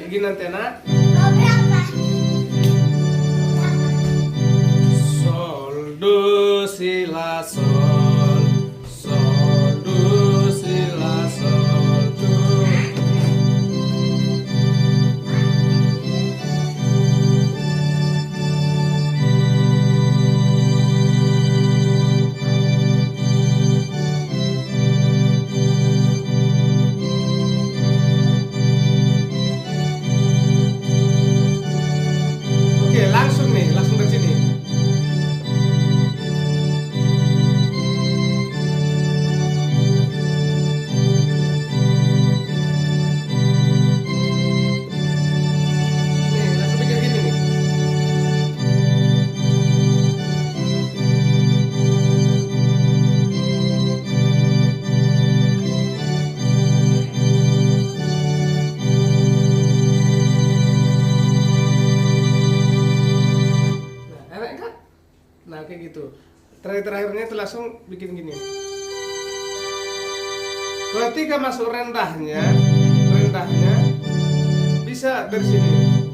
Kayak gini nanti nak. Sol do si la sol, sol do si la sol do. Oke, langsung dari sini. Nih, langsung bikin gini nih. Nah, enak kan? Nah, kayak gitu. Terakhirnya itu langsung bikin gini. Ketika masuk rendahnya bisa dari sini.